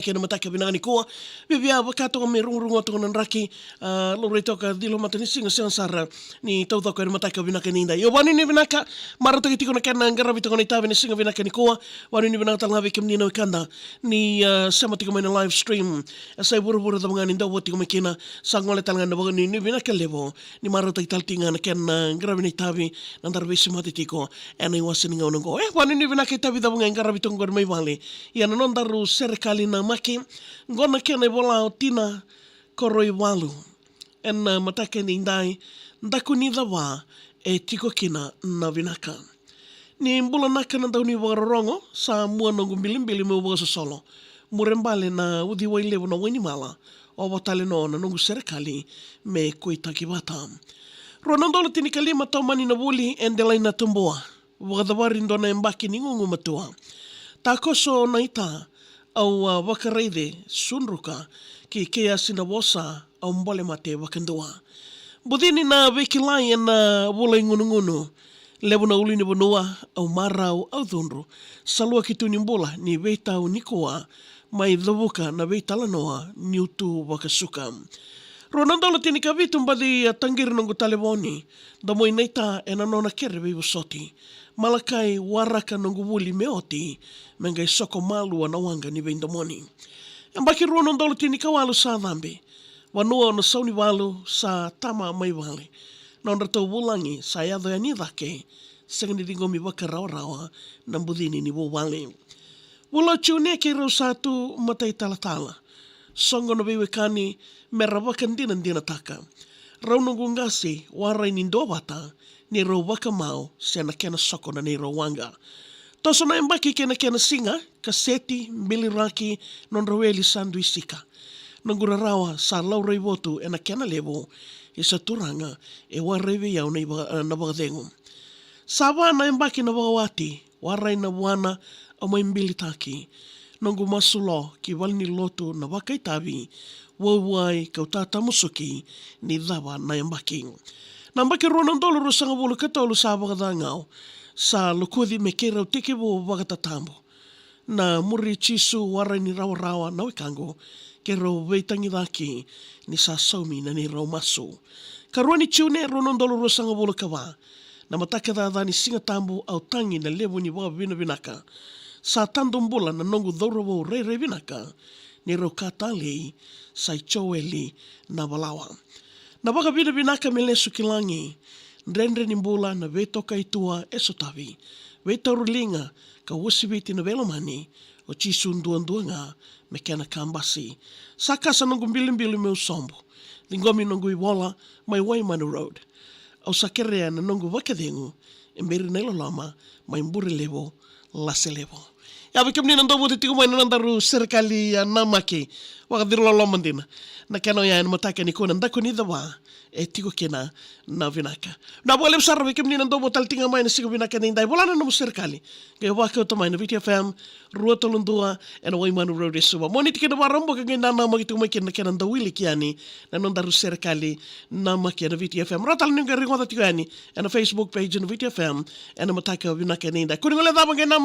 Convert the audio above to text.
Kena mataka binangani koa bibia bakato me rungrungo to nan raki lore toka dilo matani singa sara ni tauta ko mataka binaka ninda yo wani ni binaka marato kitiko na kana ngarabi to ni tabe ni singa binaka ni koa wani ni binaka tanga be kimni no kanda ni sama tiko me live stream sai buru da mangani ndo woti ko kina sangole tanga no ni binaka levo ni marato italtinga na kana ngarabi ni tabe nandar be simati tiko and I was sitting on go wani ni binaka tabe da mangani ngarabi to ngor mai vale ya non daru serikali na maki ngona kene bola o tina koroi walu en matake ni ndai ndaku ni dawa e tiko kina na vinaka ni mbula naka na dauni wararongo sa mua nongu mbilimbili me uboso solo murembale na udi wailevo na wini mala o watale no na nongu serikali me koitaki bata ronandolo tini kalima taumani na wuli endelai na tumboa wakadawari ndona embaki ni ngungu matua takoso na ita au wakareide sunruka ki kea sinawosa au mbole mate wakandua. Budini na wekilai na wula ngunu lebu na ulini bunua au marau au dhunru salua kitu nimbula ni weitau nikoa mai dhavuka na weitalanoa ni utu wakasuka. Ronandolo tini kavitu mbadi tangiri nungu taleboni damo inaita enanona kere bibusoti. Malakai waraka nungu wuli meoti mengai soko malu wanawanga ni vendamoni. Mbaki ronandolo tini kawalu sa dhambi. Wanua na sauni walu sa tama mai wale. Nonrato wulangi sa yadho ya nidhake sengani dingomi waka rawa na mbudhini ni wale. Wula chune ke rau satu matai talatala. Songo no bewekani merawakan dina taka. Rau nungu ngasi warai nindo wata ni rau waka mau sena kena soko na ni rau wanga. Toso na embaki kena singa, kaseti, mbili raki, non raweli sandui sika. Nungura rawa sa lau rei wotu ena kena levo isa turanga e warewe yau na wakadengu. Sawa na embaki na wakawati, warai na wana o mai mbili taki. Nungu masulo ki walni lotu na wakaitavi, wawai kautata musuki ni dhawa na embaki. Na mbaki ronandolo rusanga wulu katolu sa wakadangau, sa lukudi me kerau teke wo wakatatambo. Na muri chisu warai ni rawa na wikango, kerau weitangi dhaki ni sa saumi na ni rau masu. Karuani chiune ronandolo rusanga wulu kawa, na mataka dhadhani singa tambu au tangi na levu ni wawa vinaka. Sa tandumbula na nongu dhaurawo rei vinaka, ni rau katali sa ichoweli na walawa. Na waka vinaka me lesu kilangi, nrendre ni mbula na vetoka itua esotavi, vetarulinga ka wusibiti na velamani, o chisu nduanduanga me kena kambasi. Saka sa nongu mbilimbili me usombo, lingomi nongu iwola mai Waimanu Road. Au sakerea na nongu wakadengu, emberi nelo lama mai mburi levo, lase levo. Ya bikim ni nando buti tiku mai nandaru serikali ya namaki wakadir lolomandina. Na keno ya mataka ni kuna ndako ni dawa e tiku kena na vinaka. Na boleh besar bikim ni nando botal tinga mai na sigo vinaka ni indai bolana no serikali. Ke waka to mai na VTFM rua tolundua and Waimanu Road suba. Moni tikena warombo ke ngina na magitu mai kena kena ndawili kiani na nandaru serikali namaki na VTFM. Rotal ninga ringo ta tiku yani and a Facebook page na VTFM and mataka vinaka ni indai. Kuni ngole daba ngina